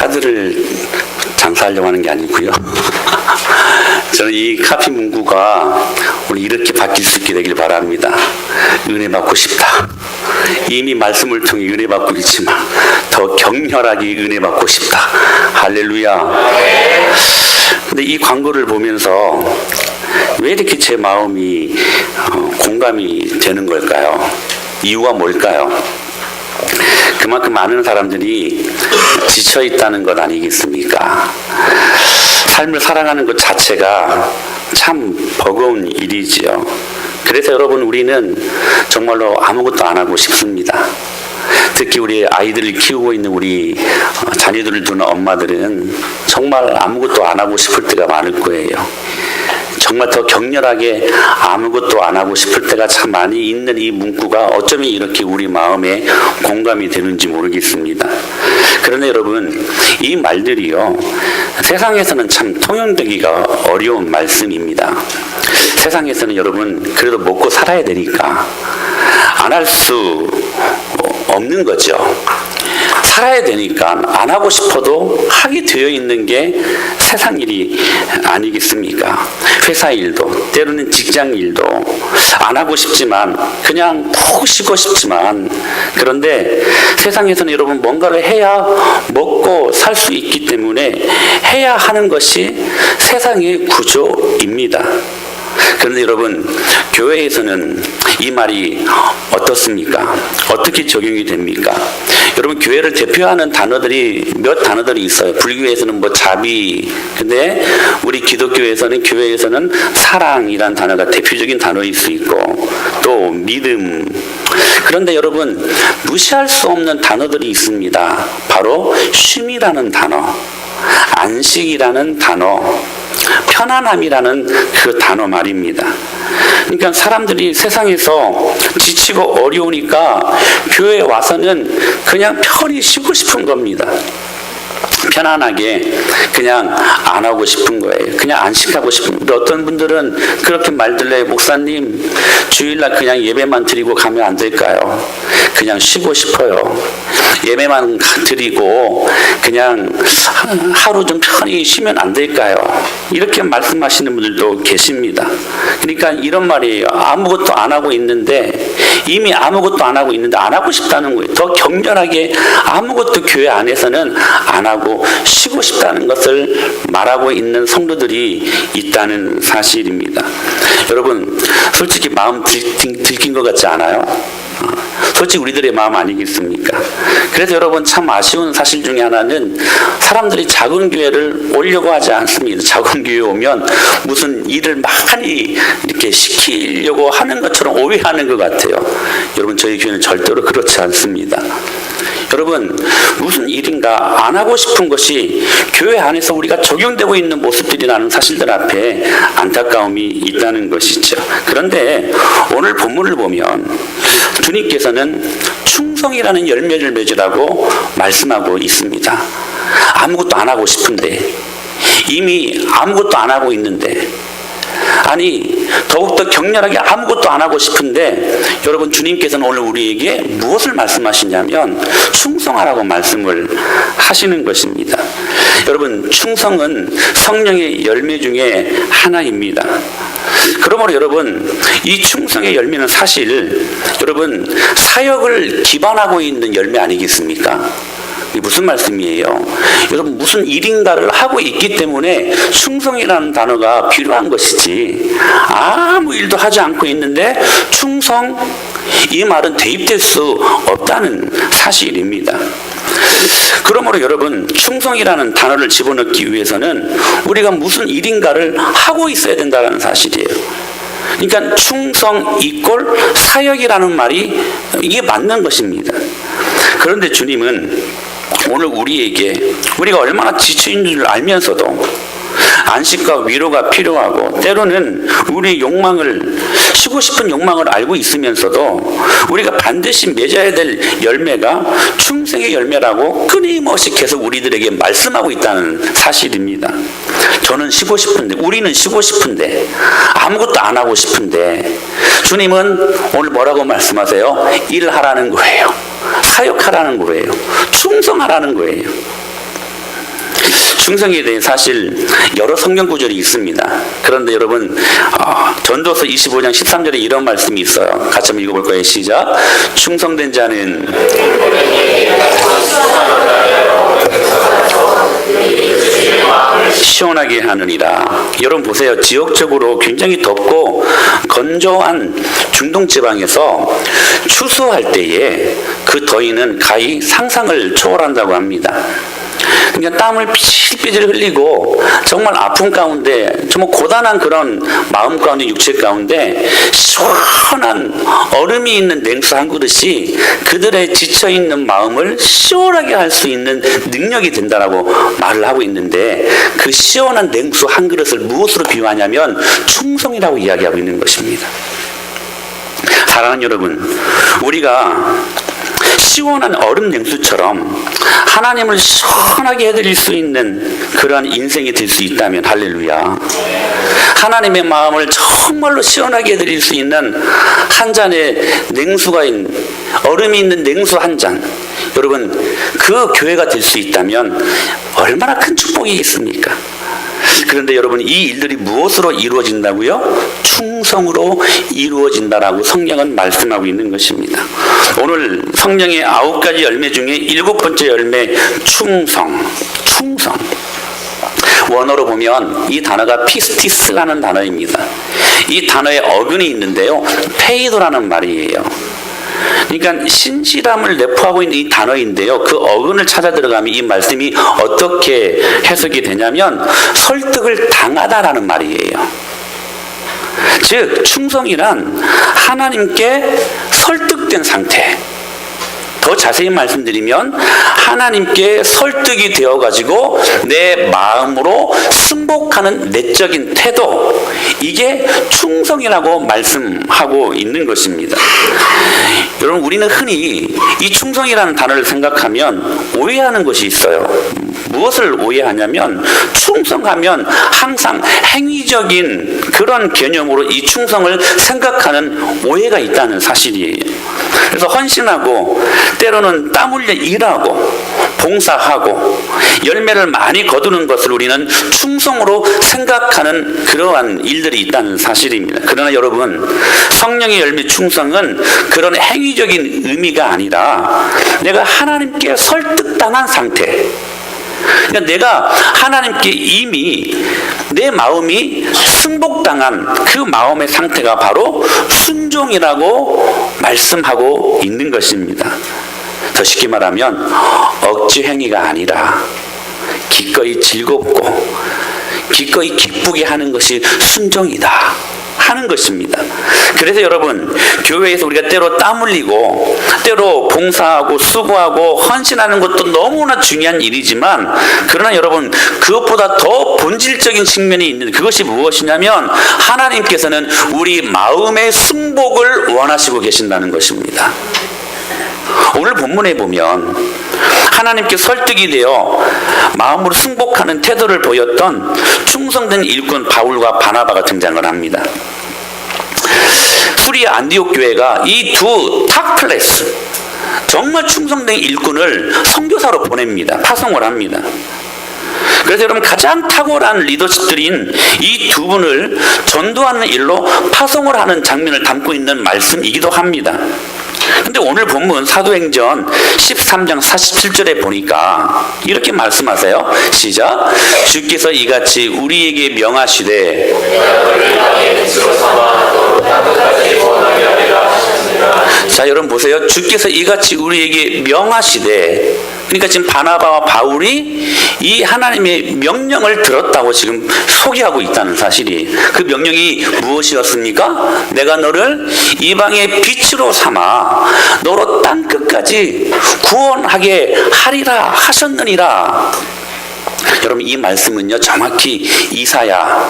카드를 장사하려고 하는 게 아니고요. 저는 이 카피 문구가 오늘 이렇게 바뀔 수 있게 되길 바랍니다. 은혜 받고 싶다. 이미 말씀을 통해 은혜 받고 있지만 더 격렬하게 은혜 받고 싶다. 할렐루야. 근데 이 광고를 보면서 왜 이렇게 제 마음이 공감이 되는 걸까요? 이유가 뭘까요? 그만큼 많은 사람들이 지쳐 있다는 것 아니겠습니까? 삶을 살아가는 것 자체가 참 버거운 일이지요. 그래서 여러분, 우리는 정말로 아무것도 안 하고 싶습니다. 특히 우리 아이들을 키우고 있는 우리 자녀들을 두는 엄마들은 정말 아무것도 안 하고 싶을 때가 많을 거예요. 정말 더 격렬하게 아무것도 안 하고 싶을 때가 참 많이 있는 이 문구가 어쩌면 이렇게 우리 마음에 공감이 되는지 모르겠습니다. 그런데 여러분, 이 말들이요, 세상에서는 참 통용되기가 어려운 말씀입니다. 세상에서는 여러분, 그래도 먹고 살아야 되니까 안 할 수 없는 거죠. 살아야 되니까 안 하고 싶어도 하게 되어 있는 게 세상 일이 아니겠습니까? 회사 일도, 때로는 직장 일도 안 하고 싶지만, 그냥 푹 쉬고 싶지만, 그런데 세상에서는 여러분 뭔가를 해야 먹고 살 수 있기 때문에 해야 하는 것이 세상의 구조입니다. 그런데 여러분, 교회에서는 이 말이 어떻습니까? 어떻게 적용이 됩니까? 여러분, 교회를 대표하는 단어들이 몇 단어들이 있어요. 불교에서는 뭐 자비, 근데 우리 기독교에서는, 교회에서는 사랑이란 단어가 대표적인 단어일 수 있고, 또 믿음. 그런데 여러분, 무시할 수 없는 단어들이 있습니다. 바로 쉼이라는 단어, 안식이라는 단어, 편안함이라는 그 단어 말입니다. 그러니까 사람들이 세상에서 지치고 어려우니까 교회에 와서는 그냥 편히 쉬고 싶은 겁니다. 편안하게 그냥 안 하고 싶은 거예요. 그냥 안식하고 싶은 거예요. 어떤 분들은 그렇게 말들래, 목사님 주일날 그냥 예배만 드리고 가면 안 될까요? 그냥 쉬고 싶어요. 예배만 드리고 그냥 하루 좀 편히 쉬면 안 될까요? 이렇게 말씀하시는 분들도 계십니다. 그러니까 이런 말이에요. 아무것도 안 하고 있는데, 이미 아무것도 안 하고 있는데 안 하고 싶다는 거예요. 더 격렬하게 아무것도 교회 안에서는 안 하고 쉬고 싶다는 것을 말하고 있는 성도들이 있다는 사실입니다. 여러분, 솔직히 마음 들킨 것 같지 않아요? 솔직히 우리들의 마음 아니겠습니까? 그래서 여러분, 참 아쉬운 사실 중에 하나는 사람들이 작은 교회를 오려고 하지 않습니다. 작은 교회 오면 무슨 일을 많이 이렇게 시키려고 하는 것처럼 오해하는 것 같아요. 여러분, 저희 교회는 절대로 그렇지 않습니다. 여러분, 무슨 일인가 안 하고 싶은 것이 교회 안에서 우리가 적용되고 있는 모습들이라는 사실들 앞에 안타까움이 있다는 것이죠. 그런데 오늘 본문을 보면 주님께서는 충성이라는 열매를 맺으라고 말씀하고 있습니다. 아무것도 안 하고 싶은데, 이미 아무것도 안 하고 있는데, 아니 더욱더 격렬하게 아무것도 안 하고 싶은데, 여러분, 주님께서는 오늘 우리에게 무엇을 말씀하시냐면 충성하라고 말씀을 하시는 것입니다. 여러분, 충성은 성령의 열매 중에 하나입니다. 그러므로 여러분, 이 충성의 열매는 사실 여러분 사역을 기반하고 있는 열매 아니겠습니까? 무슨 말씀이에요? 여러분, 무슨 일인가를 하고 있기 때문에 충성이라는 단어가 필요한 것이지, 아무 일도 하지 않고 있는데 충성, 이 말은 대입될 수 없다는 사실입니다. 그러므로 여러분, 충성이라는 단어를 집어넣기 위해서는 우리가 무슨 일인가를 하고 있어야 된다는 사실이에요. 그러니까 충성 이꼴 사역이라는 말이 이게 맞는 것입니다. 그런데 주님은 오늘 우리에게, 우리가 얼마나 지쳐있는 줄 알면서도 안식과 위로가 필요하고, 때로는 우리의 욕망을, 쉬고 싶은 욕망을 알고 있으면서도 우리가 반드시 맺어야 될 열매가 충성의 열매라고 끊임없이 계속 우리들에게 말씀하고 있다는 사실입니다. 저는 쉬고 싶은데, 우리는 쉬고 싶은데, 아무것도 안 하고 싶은데, 주님은 오늘 뭐라고 말씀하세요? 일하라는 거예요. 사역하라는 거예요. 충성하라는 거예요. 충성에 대해 사실 여러 성경 구절이 있습니다. 그런데 여러분 전도서 25장 13절에 이런 말씀이 있어요. 같이 한번 읽어볼 거예요. 시작. 충성된 자는 시원하게 하느니라. 여러분 보세요. 지역적으로 굉장히 덥고 건조한 중동 지방에서 추수할 때에 그 더위는 가히 상상을 초월한다고 합니다. 그러니까 땀을 삐질삐질 흘리고 정말 아픔 가운데 정말 고단한 그런 마음 가운데 육체 가운데 시원한 얼음이 있는 냉수 한 그릇이 그들의 지쳐있는 마음을 시원하게 할 수 있는 능력이 된다라고 말을 하고 있는데, 그 시원한 냉수 한 그릇을 무엇으로 비유하냐면 충성이라고 이야기하고 있는 것입니다. 사랑하는 여러분, 우리가 시원한 얼음 냉수처럼 하나님을 시원하게 해드릴 수 있는 그러한 인생이 될 수 있다면 할렐루야. 하나님의 마음을 정말로 시원하게 해드릴 수 있는 한 잔의 냉수가 있는, 얼음이 있는 냉수 한 잔, 여러분 그 교회가 될 수 있다면 얼마나 큰 축복이겠습니까? 그런데 여러분, 이 일들이 무엇으로 이루어진다고요? 충성으로 이루어진다라고 성경은 말씀하고 있는 것입니다. 오늘 성령의 9가지 열매 중에 7번째 열매, 충성. 원어로 보면 이 단어가 피스티스라는 단어입니다. 이 단어에 어근이 있는데요, 페이도라는 말이에요. 그러니까 신실함을 내포하고 있는 이 단어인데요, 그 어근을 찾아 들어가면 이 말씀이 어떻게 해석이 되냐면 설득을 당하다라는 말이에요. 즉 충성이란 하나님께 설득된 상태. 더 자세히 말씀드리면 하나님께 설득이 되어가지고 내 마음으로 승복하는 내적인 태도, 이게 충성이라고 말씀하고 있는 것입니다. 여러분, 우리는 흔히 이 충성이라는 단어를 생각하면 오해하는 것이 있어요. 무엇을 오해하냐면 충성하면 항상 행위적인 그런 개념으로 이 충성을 생각하는 오해가 있다는 사실이에요. 그래서 헌신하고 때로는 땀 흘려 일하고 봉사하고 열매를 많이 거두는 것을 우리는 충성으로 생각하는 그러한 일들이 있다는 사실입니다. 그러나 여러분, 성령의 열매 충성은 그런 행위적인 의미가 아니라 내가 하나님께 설득당한 상태, 그러니까 내가 하나님께 이미 내 마음이 승복당한 그 마음의 상태가 바로 순종이라고 말씀하고 있는 것입니다. 더 쉽게 말하면 억지 행위가 아니라 기꺼이 즐겁고 기꺼이 기쁘게 하는 것이 순종이다 하는 것입니다. 그래서 여러분, 교회에서 우리가 때로 땀 흘리고 때로 봉사하고 수고하고 헌신하는 것도 너무나 중요한 일이지만, 그러나 여러분, 그것보다 더 본질적인 측면이 있는 그것이 무엇이냐면 하나님께서는 우리 마음의 승복을 원하시고 계신다는 것입니다. 오늘 본문에 보면 하나님께 설득이 되어 마음으로 승복하는 태도를 보였던 충성된 일꾼 바울과 바나바가 등장을 합니다. 수리아 안디옥 교회가 이 두 탑클래스, 정말 충성된 일꾼을 선교사로 보냅니다. 파송을 합니다. 그래서 여러분, 가장 탁월한 리더십들인 이 두 분을 전도하는 일로 파송을 하는 장면을 담고 있는 말씀이기도 합니다. 근데 오늘 본문 사도행전 13장 47절에 보니까 이렇게 말씀하세요. 시작. 주께서 이같이 우리에게 명하시되, 자 여러분 보세요. 주께서 이같이 우리에게 명하시되, 그러니까 지금 바나바와 바울이 이 하나님의 명령을 들었다고 지금 소개하고 있다는 사실이, 그 명령이 무엇이었습니까? 내가 너를 이방의 빛으로 삼아 너로 땅끝까지 구원하게 하리라 하셨느니라. 여러분, 이 말씀은요 정확히 이사야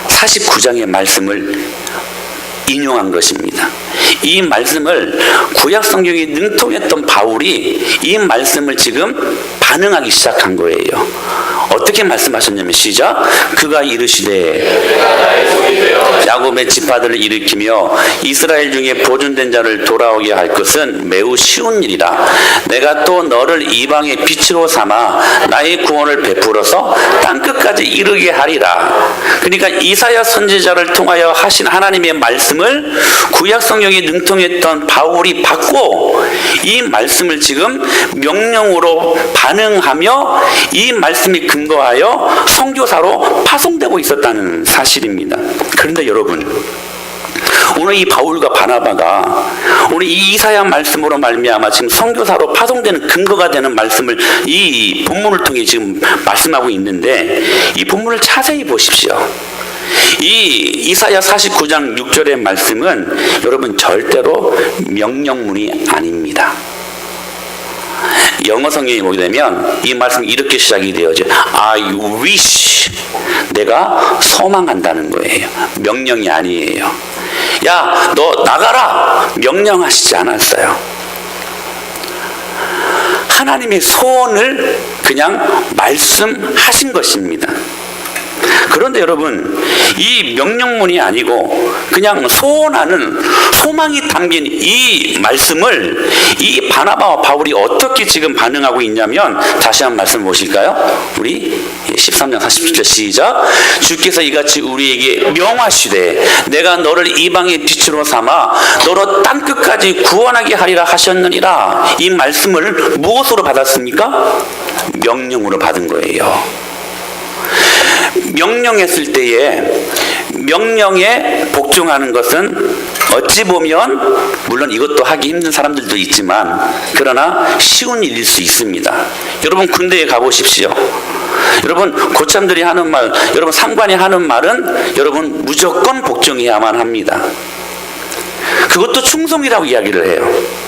49장의 말씀을 인용한 것입니다. 이 말씀을 구약 성경에 능통했던 바울이 이 말씀을 지금 반응하기 시작한 거예요. 어떻게 말씀하셨냐면 시작. 그가 이르시되 야곱의 지파들을 일으키며 이스라엘 중에 보존된 자를 돌아오게 할 것은 매우 쉬운 일이라. 내가 또 너를 이방의 빛으로 삼아 나의 구원을 베풀어서 땅끝까지 이르게 하리라. 그러니까 이사야 선지자를 통하여 하신 하나님의 말씀을 구약 성경에 능통했던 바울이 받고 이 말씀을 지금 명령으로 반응하며 이 말씀이 근거하여 선교사로 파송되고 있었다는 사실입니다. 그런데 여러분, 오늘 이 바울과 바나바가 오늘 이 이사야 말씀으로 말미암아 지금 선교사로 파송되는 근거가 되는 말씀을 이 본문을 통해 지금 말씀하고 있는데, 이 본문을 자세히 보십시오. 이 이사야 49장 6절의 말씀은 여러분 절대로 명령문이 아닙니다. 영어 성경에 보게 되면 이 말씀이 이렇게 시작이 되어져. I wish. 내가 소망한다는 거예요. 명령이 아니에요. 야, 너 나가라. 명령하시지 않았어요. 하나님의 소원을 그냥 말씀하신 것입니다. 그런데 여러분, 이 명령문이 아니고 그냥 소원하는 소망이 담긴 이 말씀을 이 바나바와 바울이 어떻게 지금 반응하고 있냐면, 다시 한번 말씀 보실까요? 우리 13장 47절 시작. 주께서 이같이 우리에게 명하시되 내가 너를 이방의 빛으로 삼아 너로 땅끝까지 구원하게 하리라 하셨느니라. 이 말씀을 무엇으로 받았습니까? 명령으로 받은 거예요. 명령했을 때에 명령에 복종하는 것은 어찌 보면 물론 이것도 하기 힘든 사람들도 있지만 그러나 쉬운 일일 수 있습니다. 여러분 군대에 가보십시오. 여러분 고참들이 하는 말, 여러분 상관이 하는 말은 여러분 무조건 복종해야만 합니다. 그것도 충성이라고 이야기를 해요.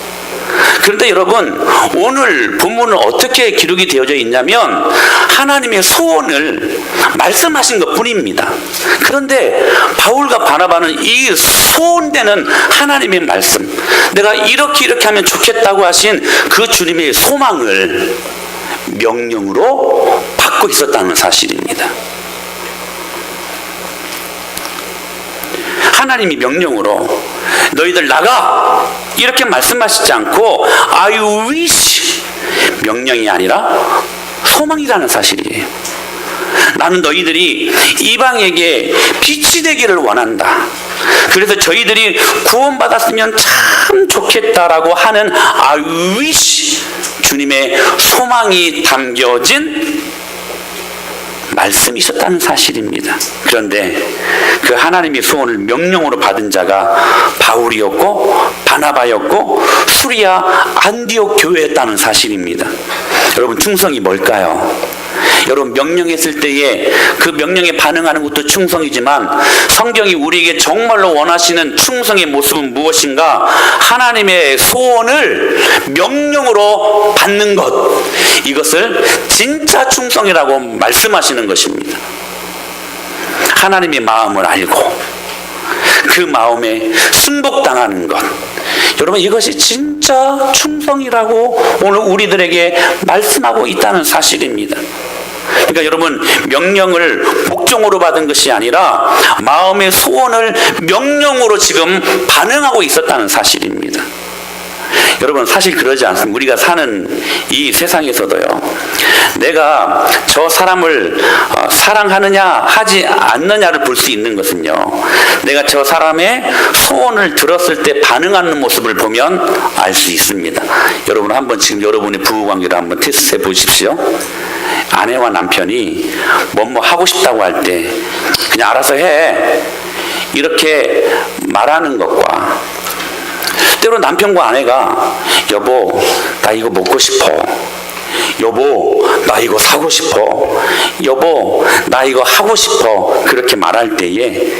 그런데 여러분, 오늘 본문은 어떻게 기록이 되어져 있냐면 하나님의 소원을 말씀하신 것 뿐입니다. 그런데 바울과 바나바는 이 소원되는 하나님의 말씀, 내가 이렇게 하면 좋겠다고 하신 그 주님의 소망을 명령으로 받고 있었다는 사실입니다. 하나님이 명령으로 너희들 나가 이렇게 말씀하시지 않고 I wish, 명령이 아니라 소망이라는 사실이에요. 나는 너희들이 이방에게 빛이 되기를 원한다. 그래서 저희들이 구원받았으면 참 좋겠다라고 하는 I wish, 주님의 소망이 담겨진 말씀이 있었다는 사실입니다. 그런데 그 하나님의 소원을 명령으로 받은 자가 바울이었고 바나바였고 수리아 안디옥 교회였다는 사실입니다. 여러분, 충성이 뭘까요? 여러분, 명령했을 때에 그 명령에 반응하는 것도 충성이지만 성경이 우리에게 정말로 원하시는 충성의 모습은 무엇인가? 하나님의 소원을 명령으로 받는 것, 이것을 진짜 충성이라고 말씀하시는 것입니다. 하나님의 마음을 알고 그 마음에 순복당하는 것, 여러분 이것이 진짜 충성이라고 오늘 우리들에게 말씀하고 있다는 사실입니다. 그러니까 여러분, 명령을 복종으로 받은 것이 아니라 마음의 소원을 명령으로 지금 반응하고 있었다는 사실입니다. 여러분, 사실 그러지 않습니다. 우리가 사는 이 세상에서도요, 내가 저 사람을 사랑하느냐 하지 않느냐를 볼 수 있는 것은요, 내가 저 사람의 소원을 들었을 때 반응하는 모습을 보면 알 수 있습니다. 여러분 한번 지금 여러분의 부부관계를 한번 테스트해 보십시오. 아내와 남편이 뭐뭐 하고 싶다고 할 때 그냥 알아서 해 이렇게 말하는 것과, 때로 남편과 아내가 여보 나 이거 먹고 싶어, 여보 나 이거 사고 싶어, 여보 나 이거 하고 싶어, 그렇게 말할 때에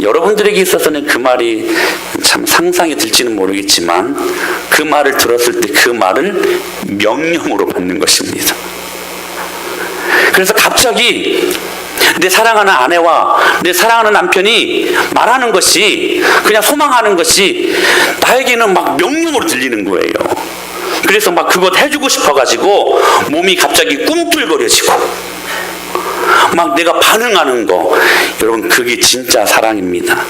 여러분들에게 있어서는 그 말이 참 상상이 들지는 모르겠지만 그 말을 들었을 때 그 말을 명령으로 받는 것입니다. 그래서 갑자기 내 사랑하는 아내와 내 사랑하는 남편이 말하는 것이, 그냥 소망하는 것이 나에게는 막 명령으로 들리는 거예요. 그래서 막 그것 해주고 싶어가지고 몸이 갑자기 꿈틀거려지고 막 내가 반응하는 거, 여러분 그게 진짜 사랑입니다.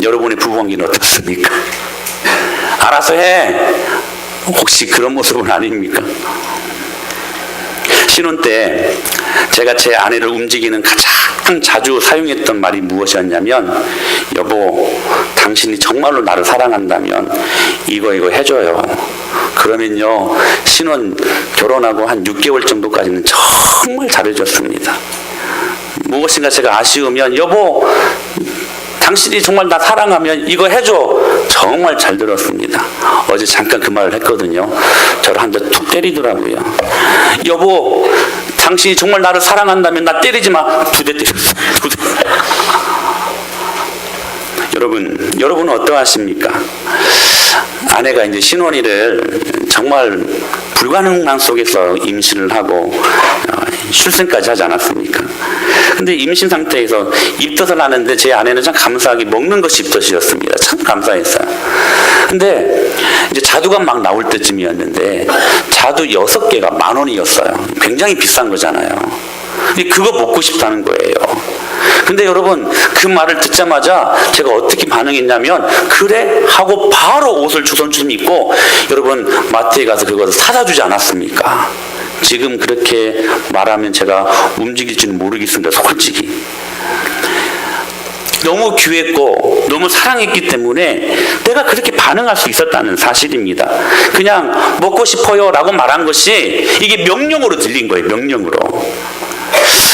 여러분의 부부관계는 어떻습니까? 알아서 해. 혹시 그런 모습은 아닙니까? 신혼 때 제가 제 아내를 움직이는 가장 자주 사용했던 말이 무엇이었냐면, 여보, 당신이 정말로 나를 사랑한다면 이거 해줘요. 그러면요, 신혼 결혼하고 한 6개월 정도까지는 정말 잘해줬습니다. 무엇인가 제가 아쉬우면, 여보, 당신이 정말 나 사랑하면 이거 해줘. 정말 잘 들었습니다. 어제 잠깐 그 말을 했거든요. 저를 한 대 툭 때리더라고요. 여보, 당신이 정말 나를 사랑한다면 나 때리지 마. 2대 때렸어요. 2대. 여러분은 어떠하십니까? 아내가 이제 신혼일을 정말 불가능한 속에서 임신을 하고 출생까지 하지 않았습니까? 근데 임신 상태에서 입덧을 하는데 제 아내는 참 감사하게 먹는 것이 입덧이었습니다. 참 감사했어요. 근데 이제 자두가 막 나올 때쯤이었는데 자두 6개가 10,000원이었어요. 굉장히 비싼 거잖아요. 근데 그거 먹고 싶다는 거예요. 근데 여러분, 그 말을 듣자마자 제가 어떻게 반응했냐면, 그래? 하고 바로 옷을 주섬주섬 입고, 여러분 마트에 가서 그것을 사다 주지 않았습니까? 지금 그렇게 말하면 제가 움직일지는 모르겠습니다. 솔직히 너무 귀했고 너무 사랑했기 때문에 내가 그렇게 반응할 수 있었다는 사실입니다. 그냥 먹고 싶어요 라고 말한 것이 이게 명령으로 들린 거예요. 명령으로.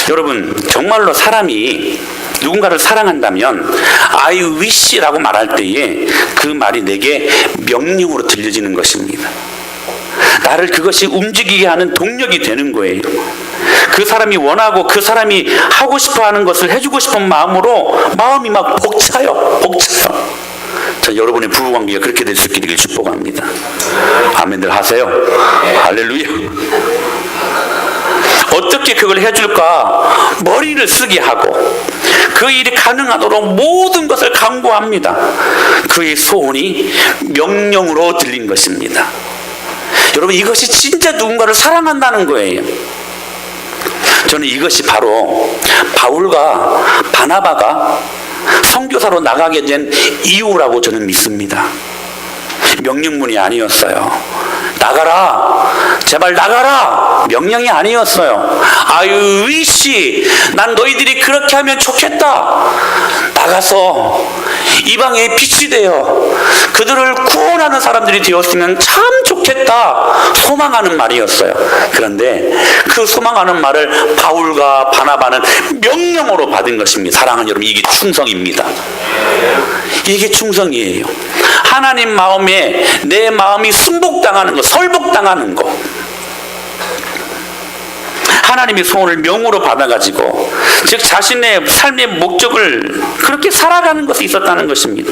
여러분, 정말로 사람이 누군가를 사랑한다면 I wish 라고 말할 때에 그 말이 내게 명령으로 들려지는 것입니다. 나를 그것이 움직이게 하는 동력이 되는 거예요. 그 사람이 원하고 그 사람이 하고 싶어 하는 것을 해주고 싶은 마음으로 마음이 막 벅차요. 저 여러분의 부부관계가 그렇게 될 수 있기를 축복합니다. 아멘들 하세요. 할렐루야. 어떻게 그걸 해줄까? 머리를 쓰게 하고 그 일이 가능하도록 모든 것을 강구합니다. 그의 소원이 명령으로 들린 것입니다. 여러분, 이것이 진짜 누군가를 사랑한다는 거예요. 저는 이것이 바로 바울과 바나바가 선교사로 나가게 된 이유라고 저는 믿습니다. 명령문이 아니었어요. 나가라, 제발 나가라, 명령이 아니었어요. 아유, 위시, 난 너희들이 그렇게 하면 좋겠다. 나가서 이방의 빛이 되어 그들을 구원하는 사람들이 되었으면 참 좋겠다. 소망하는 말이었어요. 그런데 그 소망하는 말을 바울과 바나바는 명령으로 받은 것입니다. 사랑하는 여러분, 이게 충성입니다. 이게 충성이에요. 하나님 마음에 내 마음이 순복당하는 것, 설복당하는 것, 하나님의 소원을 명으로 받아가지고, 즉 자신의 삶의 목적을 그렇게 살아가는 것이 있었다는 것입니다.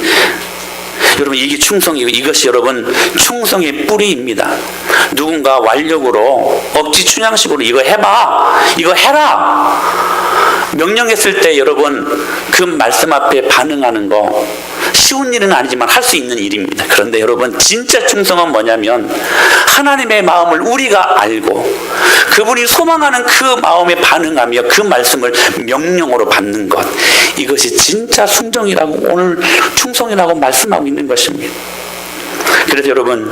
여러분, 이게 충성이고, 이것이 여러분 충성의 뿌리입니다. 누군가 완력으로 억지 춘향식으로 이거 해봐, 이거 해라 명령했을 때 여러분 그 말씀 앞에 반응하는 거 쉬운 일은 아니지만 할 수 있는 일입니다. 그런데 여러분, 진짜 충성은 뭐냐면 하나님의 마음을 우리가 알고 그분이 소망하는 그 마음에 반응하며 그 말씀을 명령으로 받는 것, 이것이 진짜 순종이라고, 오늘 충성이라고 말씀하고 있는 것입니다. 그래서 여러분,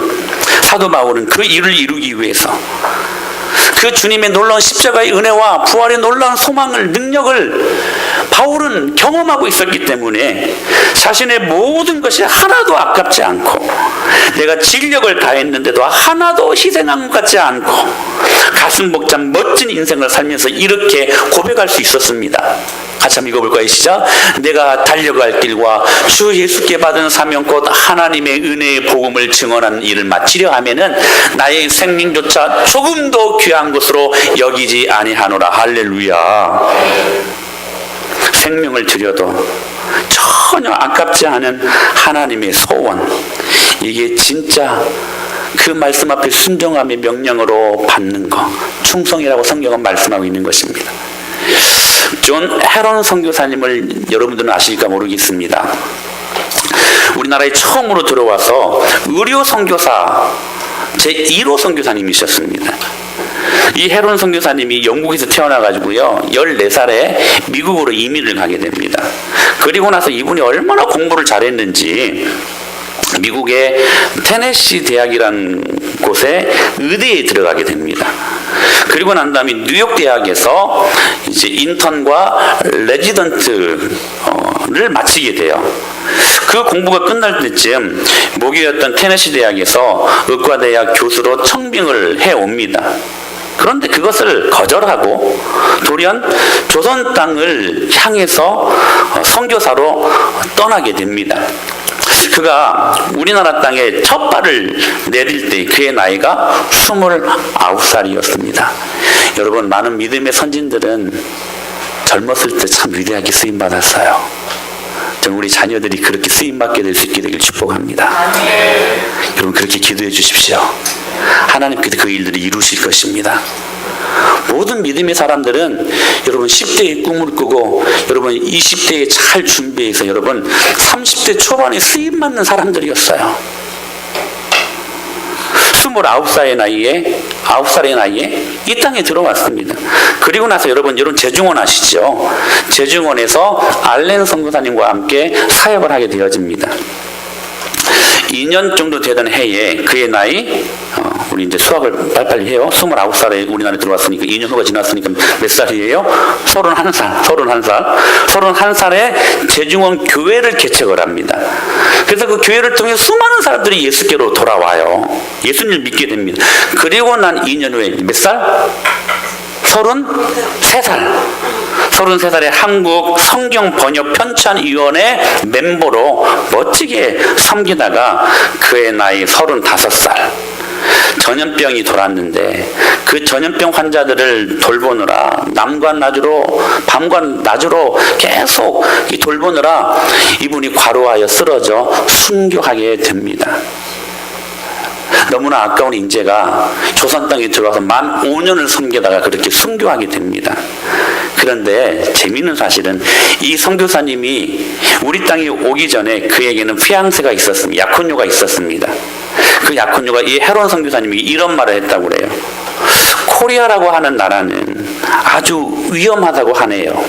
사도 바울은 그 일을 이루기 위해서 그 주님의 놀라운 십자가의 은혜와 부활의 놀라운 소망을, 능력을 바울은 경험하고 있었기 때문에 자신의 모든 것이 하나도 아깝지 않고, 내가 진력을 다했는데도 하나도 희생한 것 같지 않고 가슴 벅찬 멋진 인생을 살면서 이렇게 고백할 수 있었습니다. 같이 한번 읽어볼까요? 시작. 내가 달려갈 길과 주 예수께 받은 사명 곧 하나님의 은혜의 복음을 증언하는 일을 마치려 하면은 나의 생명조차 조금도 귀한 것으로 여기지 아니하노라. 할렐루야. 생명을 드려도 전혀 아깝지 않은 하나님의 소원, 이게 진짜 그 말씀 앞에 순종함의 명령으로 받는 것, 충성이라고 성경은 말씀하고 있는 것입니다. 존 헤런 선교사님을 여러분들은 아실까 모르겠습니다. 우리나라에 처음으로 들어와서 의료 선교사 제1호 선교사님이셨습니다. 이 헤론 선교사님이 영국에서 태어나가지고요 14살에 미국으로 이민을 가게 됩니다. 그리고 나서 이분이 얼마나 공부를 잘했는지 미국의 테네시 대학이라는 곳에 의대에 들어가게 됩니다. 그리고 난 다음에 뉴욕 대학에서 이제 인턴과 레지던트를 마치게 돼요. 그 공부가 끝날 때쯤 모교였던 테네시 대학에서 의과대학 교수로 청빙을 해 옵니다. 그런데 그것을 거절하고 돌연 조선 땅을 향해서 선교사로 떠나게 됩니다. 그가 우리나라 땅에 첫 발을 내릴 때 그의 나이가 29살이었습니다. 여러분, 많은 믿음의 선진들은 젊었을 때 참 위대하게 쓰임받았어요. 저는 우리 자녀들이 그렇게 쓰임받게 될 수 있게 되길 축복합니다. 여러분, 그렇게 기도해 주십시오. 하나님께서 그 일들을 이루실 것입니다. 모든 믿음의 사람들은 여러분 10대에 꿈을 꾸고 여러분 20대에 잘 준비해서 여러분 30대 초반에 쓰임 받는 사람들이었어요. 29살의 나이에 이 땅에 들어왔습니다. 그리고 나서 여러분 재중원 아시죠? 재중원에서 알렌 선교사님과 함께 사역을 하게 되어집니다. 2년 정도 되던 해에 그의 나이, 우리 이제 수학을 빨리빨리 해요. 29살에 우리나라에 들어왔으니까 2년 후가 지났으니까 몇 살이에요? 31살에 재중원 교회를 개척을 합니다. 그래서 그 교회를 통해 수많은 사람들이 예수께로 돌아와요. 예수님을 믿게 됩니다. 그리고 난 2년 후에 몇 살? 33살에 한국 성경 번역 편찬위원회 멤버로 멋지게 섬기다가 그의 나이 35살 전염병이 돌았는데 그 전염병 환자들을 돌보느라 밤과 낮으로 계속 돌보느라 이분이 과로하여 쓰러져 순교하게 됩니다. 너무나 아까운 인재가 조선 땅에 들어와서 만 5년을 섬기다가 그렇게 순교하게 됩니다. 그런데 재미있는 사실은 이 선교사님이 우리 땅에 오기 전에 그에게는 피앙세가 있었습니다. 약혼녀가 있었습니다. 그 약혼녀가 이 헤론 선교사님이 이런 말을 했다고 그래요. 코리아라고 하는 나라는 아주 위험하다고 하네요.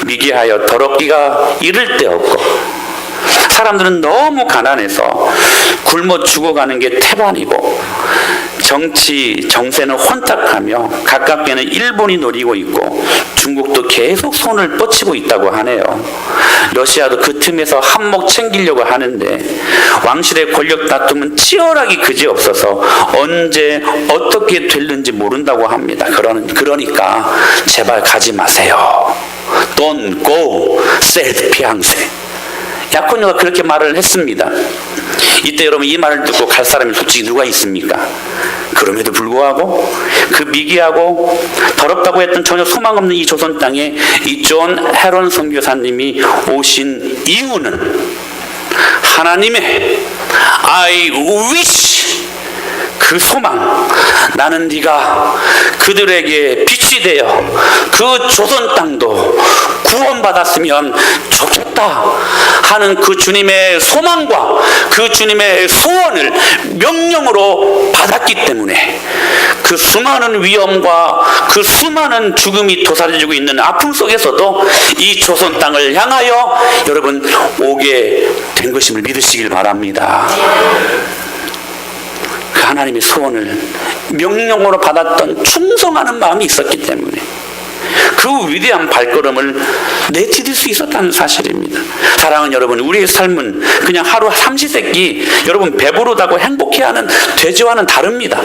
미개하여 더럽기가 이를 데 없고 사람들은 너무 가난해서 굶어 죽어가는 게 태반이고 정세는 혼탁하며 가깝게는 일본이 노리고 있고 중국도 계속 손을 뻗치고 있다고 하네요. 러시아도 그 틈에서 한몫 챙기려고 하는데 왕실의 권력 다툼은 치열하기 그지없어서 언제 어떻게 될는지 모른다고 합니다. 그러니까 제발 가지 마세요. Don't go, said 피앙세. 약혼녀가 그렇게 말을 했습니다. 이때 여러분 이 말을 듣고 갈 사람이 솔직히 누가 있습니까? 그럼에도 불구하고 그 미개하고 더럽다고 했던 전혀 소망 없는 이 조선 땅에 이 존 헤론 선교사님이 오신 이유는 하나님의 I wish 그 소망, 나는 네가 그들에게 빛이 되어 그 조선 땅도 구원받았으면 좋겠다 하는 그 주님의 소망과 그 주님의 소원을 명령으로 받았기 때문에 그 수많은 위험과 그 수많은 죽음이 도사려지고 있는 아픔 속에서도 이 조선 땅을 향하여 여러분 오게 된 것임을 믿으시길 바랍니다. 그 하나님의 소원을 명령으로 받았던 충성하는 마음이 있었기 때문에 그 위대한 발걸음을 내디딜 수 있었다는 사실입니다. 사랑하는 여러분, 우리의 삶은 그냥 하루 삼시세끼 여러분 배부르다고 행복해하는 돼지와는 다릅니다.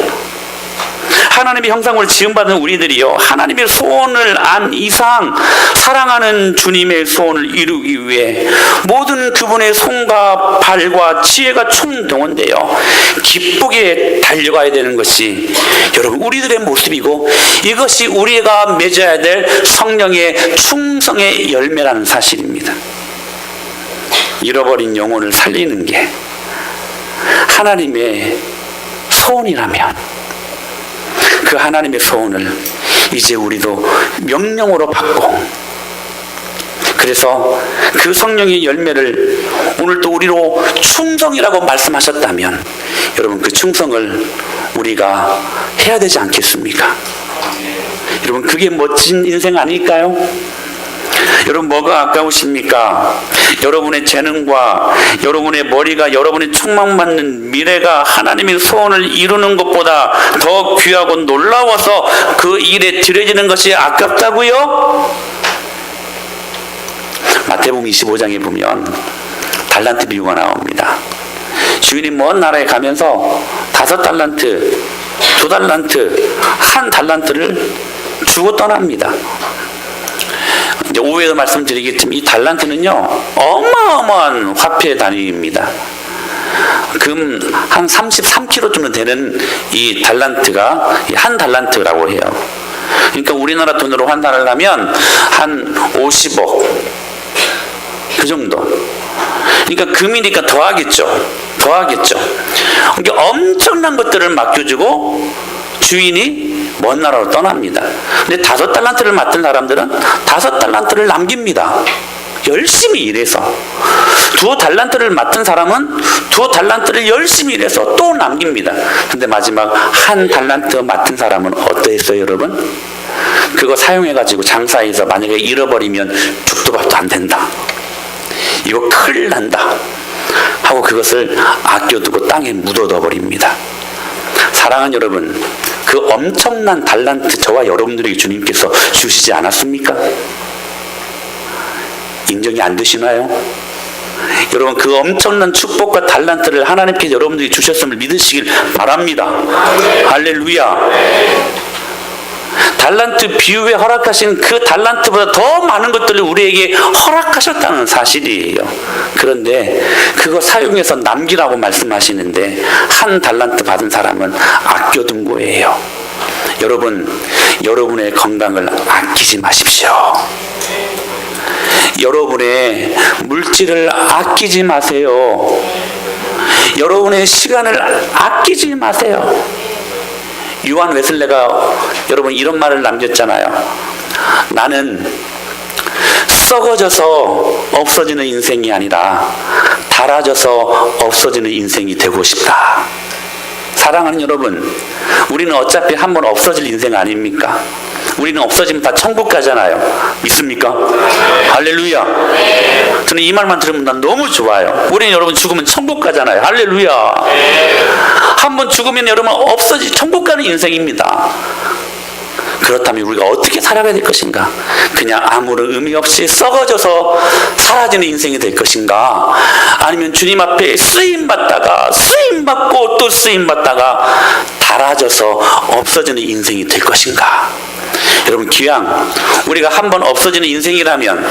하나님의 형상으로 지음받은 우리들이요 하나님의 소원을 안 이상 사랑하는 주님의 소원을 이루기 위해 모든 그분의 손과 발과 지혜가 총동원되어 기쁘게 달려가야 되는 것이 여러분 우리들의 모습이고 이것이 우리가 맺어야 될 성령의 충성의 열매라는 사실입니다. 잃어버린 영혼을 살리는 게 하나님의 소원이라면 그 하나님의 소원을 이제 우리도 명령으로 받고 그래서 그 성령의 열매를 오늘 또 우리로 충성이라고 말씀하셨다면 여러분 그 충성을 우리가 해야 되지 않겠습니까? 여러분 그게 멋진 인생 아닐까요? 여러분 뭐가 아까우십니까? 여러분의 재능과 여러분의 머리가 여러분의 촉망받는 미래가 하나님의 소원을 이루는 것보다 더 귀하고 놀라워서 그 일에 들여지는 것이 아깝다고요? 마태복음 25장에 보면 달란트 비유가 나옵니다. 주인이 먼 나라에 가면서 5달란트, 2달란트, 1달란트를 주고 떠납니다. 이제 오후에도 말씀드리겠지만 이 달란트는요 어마어마한 화폐 단위입니다. 금 한 33kg 정도 되는 이 달란트가 1달란트라고 해요. 그러니까 우리나라 돈으로 환산을 하면 한 50억 그 정도. 그러니까 금이니까 더하겠죠. 그러니까 엄청난 것들을 맡겨주고 주인이 먼 나라로 떠납니다. 근데 5달란트를 맡은 사람들은 5달란트를 남깁니다. 열심히 일해서. 2달란트를 맡은 사람은 2달란트를 열심히 일해서 또 남깁니다. 근데 마지막 1달란트 맡은 사람은 어떠했어요, 여러분? 그거 사용해가지고 장사해서 만약에 잃어버리면 죽도 밥도 안 된다. 이거 큰일 난다. 하고 그것을 아껴두고 땅에 묻어둬 버립니다. 사랑하는 여러분, 그 엄청난 달란트 저와 여러분들에게 주님께서 주시지 않았습니까? 인정이 안 되시나요? 여러분 그 엄청난 축복과 달란트를 하나님께서 여러분들이 주셨음을 믿으시길 바랍니다. 할렐루야. 달란트 비유에 허락하신 그 달란트보다 더 많은 것들을 우리에게 허락하셨다는 사실이에요. 그런데 그거 사용해서 남기라고 말씀하시는데 1달란트 받은 사람은 아껴둔 거예요. 여러분, 여러분의 건강을 아끼지 마십시오. 여러분의 물질을 아끼지 마세요. 여러분의 시간을 아끼지 마세요. 요한 웨슬레가 여러분 이런 말을 남겼잖아요. 나는 썩어져서 없어지는 인생이 아니라 닳아져서 없어지는 인생이 되고 싶다. 사랑하는 여러분, 우리는 어차피 한번 없어질 인생 아닙니까? 우리는 없어지면 다 천국 가잖아요. 믿습니까? 할렐루야. 저는 이 말만 들으면 난 너무 좋아요. 우리는 여러분 죽으면 천국 가잖아요. 할렐루야. 한번 죽으면 여러분 천국 가는 인생입니다. 그렇다면 우리가 어떻게 살아가야 될 것인가? 그냥 아무런 의미 없이 썩어져서 사라지는 인생이 될 것인가? 아니면 주님 앞에 쓰임받다가 쓰임받고 또 쓰임받다가 닳아져서 없어지는 인생이 될 것인가? 여러분 기왕 우리가 한번 없어지는 인생이라면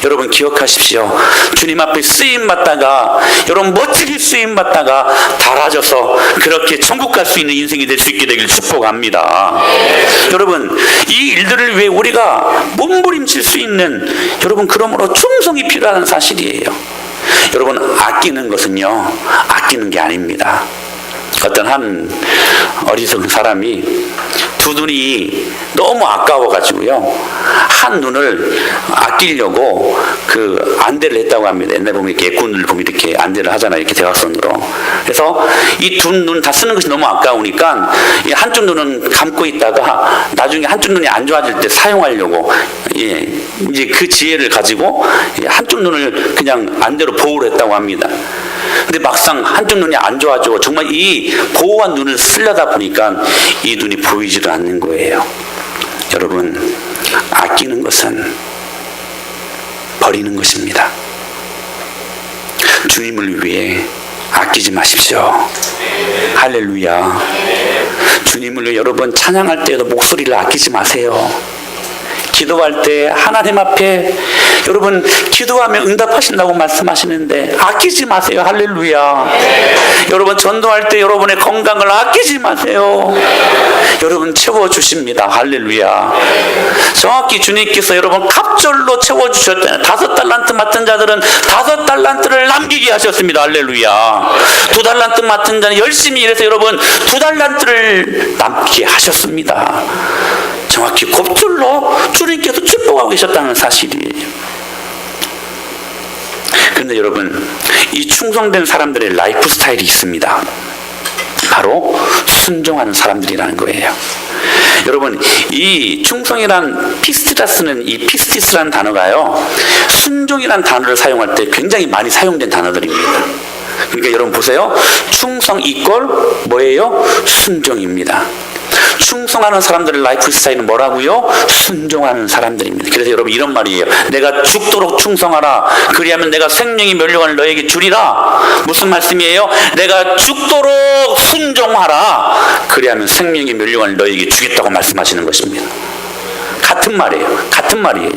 여러분 기억하십시오. 주님 앞에 쓰임받다가 여러분 멋지게 쓰임받다가 닳아져서 그렇게 천국 갈 수 있는 인생이 될 수 있게 되길 축복합니다. 여러분 이 일들을 위해 우리가 몸부림칠 수 있는 여러분 그러므로 충성이 필요한 사실이에요. 여러분 아끼는 것은요 아끼는 게 아닙니다. 어떤 한 어리석은 사람이 두 눈이 너무 아까워가지고요 한 눈을 아끼려고 그 안대를 했다고 합니다. 옛날에 보면 이렇게 애꾼을 보면 이렇게 안대를 하잖아요. 이렇게 대각선으로. 그래서 이 두 눈 다 쓰는 것이 너무 아까우니까 이 한쪽 눈은 감고 있다가 나중에 한쪽 눈이 안 좋아질 때 사용하려고 이제 그 지혜를 가지고 한쪽 눈을 그냥 안대로 보호를 했다고 합니다. 근데 막상 한쪽 눈이 안 좋아지고 정말 이 보호한 눈을 쓰려다 보니까 이 눈이 보이지도 않는 거예요. 여러분 아끼는 것은 버리는 것입니다. 주님을 위해 아끼지 마십시오. 할렐루야. 주님을 위해 여러분 찬양할 때에도 목소리를 아끼지 마세요. 기도할 때 하나님 앞에 여러분 기도하면 응답하신다고 말씀하시는데 아끼지 마세요. 할렐루야. 여러분 전도할 때 여러분의 건강을 아끼지 마세요. 여러분 채워주십니다. 할렐루야. 정확히 주님께서 여러분 갑절로 채워주셨잖아요. 5달란트 맡은 자들은 5달란트를 남기게 하셨습니다. 할렐루야. 2달란트 맡은 자는 열심히 일해서 여러분 2달란트를 남기게 하셨습니다. 정확히 곱절로 주님께서 축복하고 계셨다는 사실이에요. 그런데 여러분, 이 충성된 사람들의 라이프 스타일이 있습니다. 바로 순종하는 사람들이라는 거예요. 여러분, 이 충성이란 피스티라 쓰는 이 피스티스라는 단어가요, 순종이란 단어를 사용할 때 굉장히 많이 사용된 단어들입니다. 그러니까 여러분 보세요. 충성 이꼴 뭐예요? 순종입니다. 충성하는 사람들의 라이프 스타일은 뭐라고요? 순종하는 사람들입니다. 그래서 여러분 이런 말이에요. 내가 죽도록 충성하라. 그리하면 내가 생명이 멸류관을 너에게 주리라. 무슨 말씀이에요? 내가 죽도록 순종하라. 그리하면 생명이 멸류관을 너에게 주겠다고 말씀하시는 것입니다. 같은 말이에요. 같은 말이에요.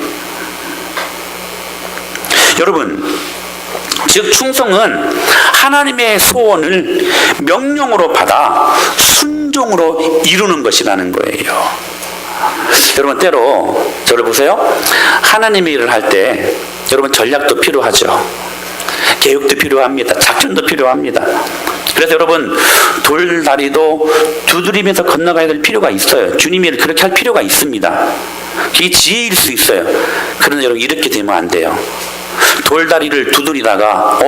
여러분, 즉 충성은 하나님의 소원을 명령으로 받아 순종으로 이루는 것이라는 거예요. 여러분, 때로 저를 보세요. 하나님의 일을 할 때 여러분 전략도 필요하죠. 계획도 필요합니다. 작전도 필요합니다. 그래서 여러분, 돌다리도 두드리면서 건너가야 될 필요가 있어요. 주님이 그렇게 할 필요가 있습니다. 그게 지혜일 수 있어요. 그런데 여러분, 이렇게 되면 안 돼요. 돌다리를 두드리다가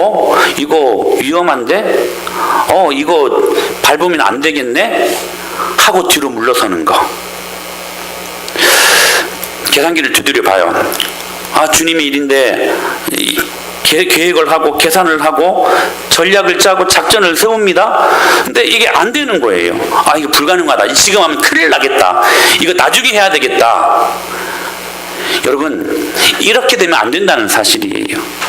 이거 위험한데? 이거 밟으면 안 되겠네? 하고 뒤로 물러서는 거. 계산기를 두드려 봐요. 주님의 일인데 계획을 하고 계산을 하고 전략을 짜고 작전을 세웁니다. 근데 이게 안 되는 거예요. 이거 불가능하다. 지금 하면 큰일 나겠다. 이거 나중에 해야 되겠다. 여러분, 이렇게 되면 안 된다는 사실이에요.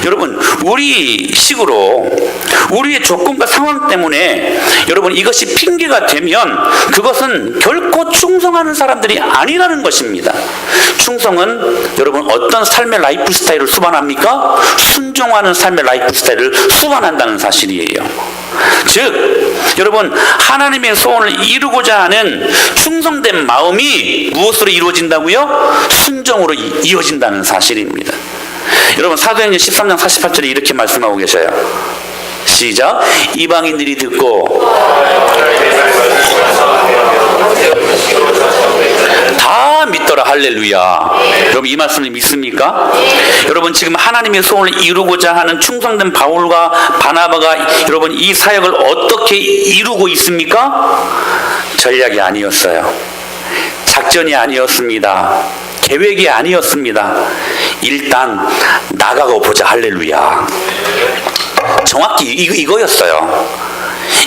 여러분, 우리 식으로 우리의 조건과 상황 때문에 여러분 이것이 핑계가 되면 그것은 결코 충성하는 사람들이 아니라는 것입니다. 충성은 여러분 어떤 삶의 라이프 스타일을 수반합니까? 순종하는 삶의 라이프 스타일을 수반한다는 사실이에요. 즉 여러분, 하나님의 소원을 이루고자 하는 충성된 마음이 무엇으로 이루어진다고요? 순종으로 이어진다는 사실입니다. 여러분, 사도행전 13장 48절에 이렇게 말씀하고 계셔요. 시작. 이방인들이 듣고 다 믿더라. 할렐루야. 여러분, 이 말씀을 믿습니까? 여러분, 지금 하나님의 소원을 이루고자 하는 충성된 바울과 바나바가 여러분 이 사역을 어떻게 이루고 있습니까? 전략이 아니었어요. 작전이 아니었습니다. 계획이 아니었습니다. 일단 나가고 보자. 할렐루야. 정확히 이거였어요.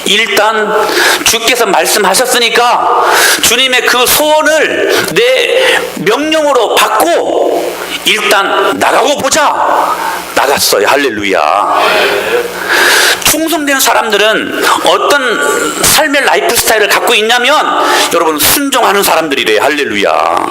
일단 주께서 말씀하셨으니까 주님의 그 소원을 내 명령으로 받고 일단 나가고 보자. 나갔어요. 할렐루야. 충성된 사람들은 어떤 삶의 라이프 스타일을 갖고 있냐면 여러분, 순종하는 사람들이래요. 할렐루야.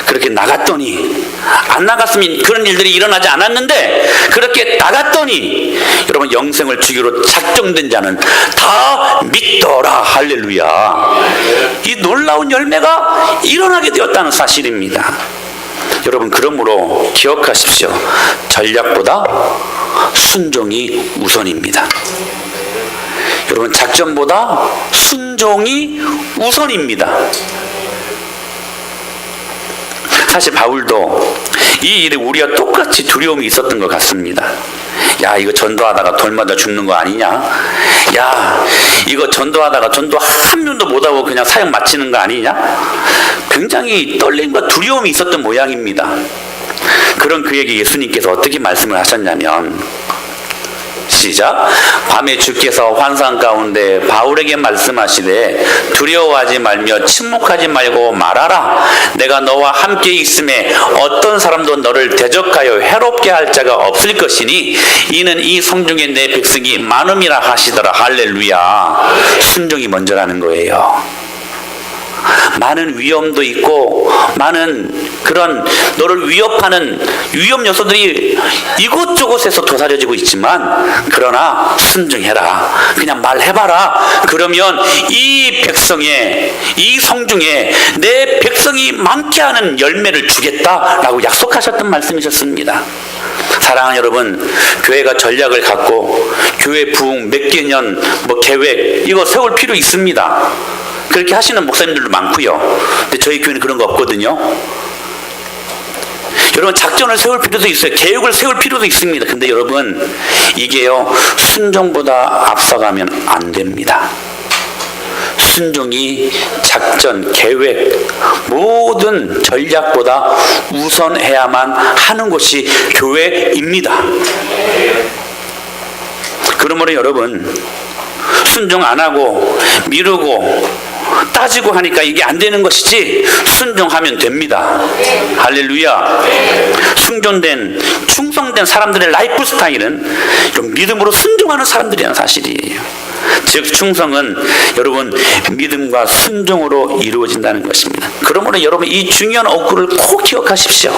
그렇게 나갔더니, 안 나갔으면 그런 일들이 일어나지 않았는데 그렇게 나갔더니 여러분, 영생을 주기로 작정된 자는 다 믿더라. 할렐루야. 이 놀라운 열매가 일어나게 되었다는 사실입니다. 여러분, 그러므로 기억하십시오. 전략보다 순종이 우선입니다. 여러분, 작전보다 순종이 우선입니다. 사실 바울도 이 일에 우리와 똑같이 두려움이 있었던 것 같습니다. 야, 이거 전도하다가 돌 맞아 죽는 거 아니냐? 야, 이거 전도하다가 전도 한 명도 못하고 그냥 사역 마치는 거 아니냐? 굉장히 떨림과 두려움이 있었던 모양입니다. 그런 그에게 예수님께서 어떻게 말씀을 하셨냐면, 시작. 밤에 주께서 환상 가운데 바울에게 말씀하시되 두려워하지 말며 침묵하지 말고 말하라. 내가 너와 함께 있음에 어떤 사람도 너를 대적하여 해롭게 할 자가 없을 것이니 이는 이 성중에 내 백성이 많음이라 하시더라. 할렐루야. 순종이 먼저라는 거예요. 많은 위험도 있고 많은 그런 너를 위협하는 위험 요소들이 이곳저곳에서 도사려지고 있지만 그러나 순종해라. 그냥 말해봐라. 그러면 이 백성에, 이 성중에 내 백성이 많게 하는 열매를 주겠다라고 약속하셨던 말씀이셨습니다. 사랑하는 여러분, 교회가 전략을 갖고 교회 부흥 몇 개년 계획 이거 세울 필요 있습니다. 그렇게 하시는 목사님들도 많고요. 근데 저희 교회는 그런 거 없거든요. 여러분 작전을 세울 필요도 있어요. 계획을 세울 필요도 있습니다. 근데 여러분 이게요 순종보다 앞서가면 안 됩니다. 순종이 작전, 계획, 모든 전략보다 우선해야만 하는 것이 교회입니다. 그러므로 여러분 순종 안 하고 미루고 따지고 하니까 이게 안 되는 것이지 순종하면 됩니다. 할렐루야. 충성된 사람들의 라이프 스타일은 좀 믿음으로 순종하는 사람들이라는 사실이에요. 즉 충성은 여러분 믿음과 순종으로 이루어진다는 것입니다. 그러므로 여러분 이 중요한 어구를 꼭 기억하십시오.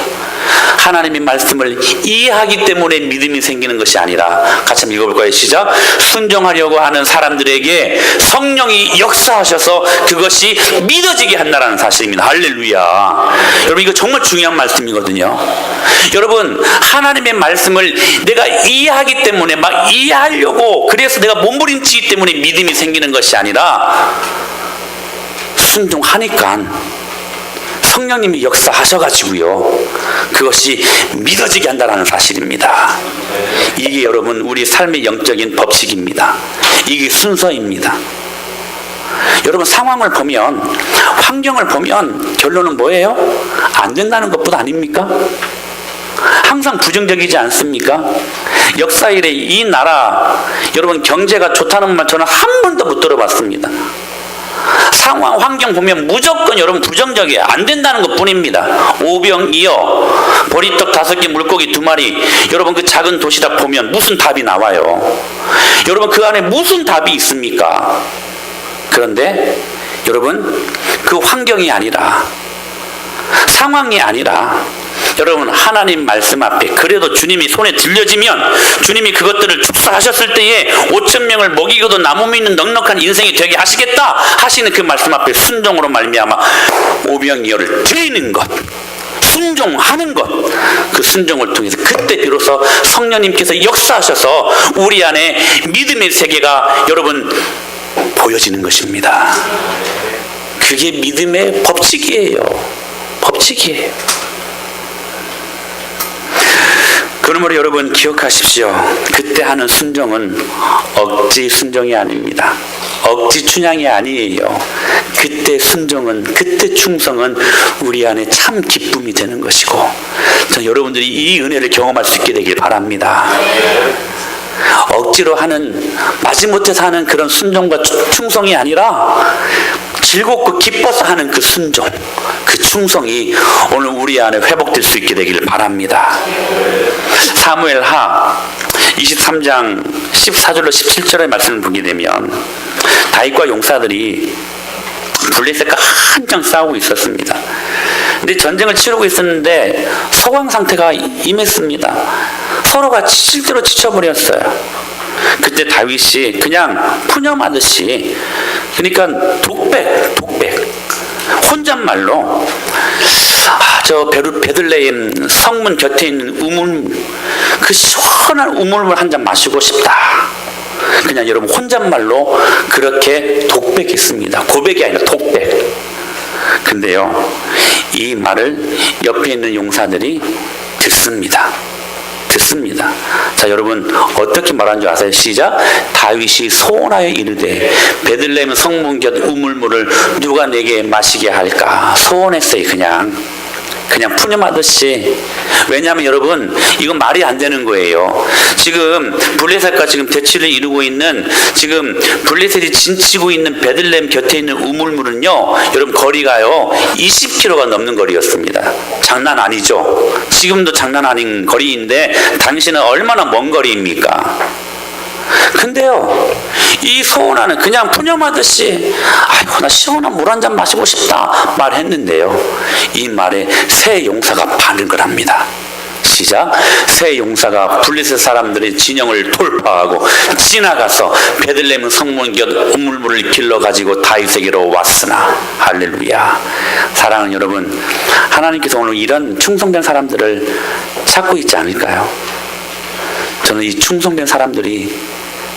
하나님의 말씀을 이해하기 때문에 믿음이 생기는 것이 아니라, 같이 한번 읽어볼까요? 시작. 순종하려고 하는 사람들에게 성령이 역사하셔서 그것이 믿어지게 한다는 사실입니다. 할렐루야. 여러분 이거 정말 중요한 말씀이거든요. 여러분 하나님의 말씀을 내가 이해하기 때문에 막 이해하려고 그래서 내가 몸부림치기 때문에 믿음이 생기는 것이 아니라 순종하니까 성령님이 역사하셔가지고요 그것이 믿어지게 한다는 사실입니다. 이게 여러분 우리 삶의 영적인 법칙입니다. 이게 순서입니다. 여러분 상황을 보면, 환경을 보면 결론은 뭐예요? 안 된다는 것뿐 아닙니까? 항상 부정적이지 않습니까? 역사 이래 이 나라 여러분 경제가 좋다는 말 저는 한 번도 못 들어봤습니다. 상황 환경 보면 무조건 여러분 부정적이에요. 안 된다는 것 뿐입니다. 오병이어 보리떡 5개 물고기 2마리 여러분 그 작은 도시락 보면 무슨 답이 나와요? 여러분 그 안에 무슨 답이 있습니까? 그런데 여러분 그 환경이 아니라, 상황이 아니라 여러분 하나님 말씀 앞에 그래도 주님이 손에 들려지면 주님이 그것들을 축사하셨을 때에 5,000명을 먹이고도 나무 있는 넉넉한 인생이 되게 하시겠다 하시는 그 말씀 앞에 순종으로 말미암아 오병이어를 드리는 것, 순종하는 것, 그 순종을 통해서 그때 비로소 성령님께서 역사하셔서 우리 안에 믿음의 세계가 여러분 보여지는 것입니다. 그게 믿음의 법칙이에요. 법칙이에요. 그러므로 여러분 기억하십시오. 그때 하는 순종은 억지 순종이 아닙니다. 억지 춘향이 아니에요. 그때 순종은, 그때 충성은 우리 안에 참 기쁨이 되는 것이고, 저는 여러분들이 이 은혜를 경험할 수 있게 되길 바랍니다. 억지로 하는, 마지못해서 하는 그런 순종과 충성이 아니라 즐겁고 기뻐서 하는 그 순종, 그 충성이 오늘 우리 안에 회복될 수 있게 되기를 바랍니다. 사무엘하 23장 14절로 17절의 말씀을 보게 되면 다윗과 용사들이 블레셋과 한창 싸우고 있었습니다. 근데 전쟁을 치르고 있었는데 소강 상태가 임했습니다. 서로가 실제로 지쳐버렸어요. 그때 다윗이 그냥 푸념하듯이, 그러니까 독백 혼잣말로 저 베들레헴 성문 곁에 있는 우물, 그 시원한 우물물 한 잔 마시고 싶다. 그냥 여러분 혼잣말로 그렇게 독백했습니다. 고백이 아니라 독백. 근데요 이 말을 옆에 있는 용사들이 듣습니다. 자 여러분 어떻게 말한 줄 아세요? 시작. 다윗이 소원하여 이르되 베들레헴 성문 곁 우물물을 누가 내게 마시게 할까? 소원했어요. 그냥 푸념하듯이. 왜냐하면 여러분 이건 말이 안 되는 거예요. 지금 블레셋과 지금 대치를 이루고 있는, 지금 블레셋이 진치고 있는 베들레헴 곁에 있는 우물물은요 여러분 거리가요 20km가 넘는 거리였습니다. 장난 아니죠. 지금도 장난 아닌 거리인데 당신은 얼마나 먼 거리입니까? 근데요 이 소원하는, 그냥 푸념하듯이 아이고 나 시원한 물 한 잔 마시고 싶다 말했는데요 이 말에 세 용사가 반응을 합니다. 시작. 세 용사가 블레셋 사람들의 진영을 돌파하고 지나가서 베들레헴 성문 곁 우물물을 길러 가지고 다윗에게로 왔으나. 할렐루야. 사랑하는 여러분, 하나님께서 오늘 이런 충성된 사람들을 찾고 있지 않을까요? 저는 이 충성된 사람들이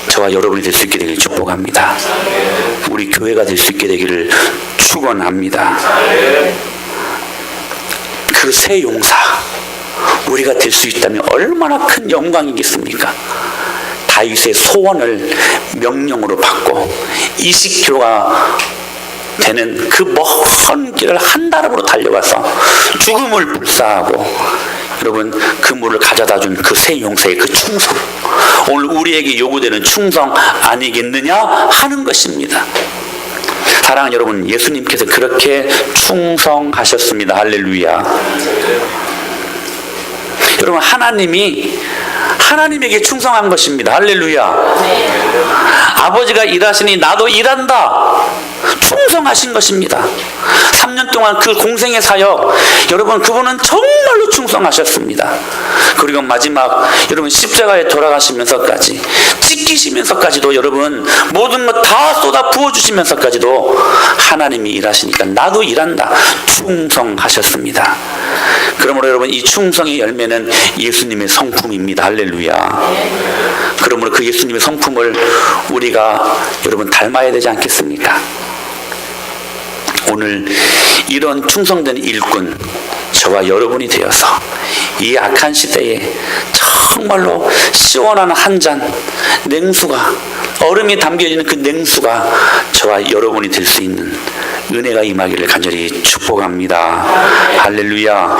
저와 여러분이 될 수 있게 되기를 축복합니다. 우리 교회가 될 수 있게 되기를 축원합니다. 그 세 용사, 우리가 될 수 있다면 얼마나 큰 영광이겠습니까? 다윗의 소원을 명령으로 받고 20km가 되는 그 먼 길을 한달음으로 달려가서 죽음을 불사하고 여러분 그 물을 가져다 준 그 세 용사의 그 충성, 오늘 우리에게 요구되는 충성 아니겠느냐 하는 것입니다. 사랑하는 여러분, 예수님께서 그렇게 충성하셨습니다. 할렐루야. 여러분, 하나님에게 충성한 것입니다. 할렐루야. 아버지가 일하시니 나도 일한다. 충성하신 것입니다. 3년 동안 그 공생의 사역, 여러분 그분은 정말로 충성하셨습니다. 그리고 마지막 여러분 십자가에 돌아가시면서까지, 찢기시면서까지도 여러분 모든 것 다 쏟아 부어주시면서까지도 하나님이 일하시니까 나도 일한다. 충성하셨습니다. 그러므로 여러분 이 충성의 열매는 예수님의 성품입니다. 할렐루야. 그러므로 그 예수님의 성품을 우리가 여러분 닮아야 되지 않겠습니까? 오늘 이런 충성된 일꾼 저와 여러분이 되어서 이 악한 시대에 정말로 시원한 한 잔 냉수가, 얼음이 담겨있는 그 냉수가 저와 여러분이 될 수 있는 은혜가 임하기를 간절히 축복합니다. 할렐루야.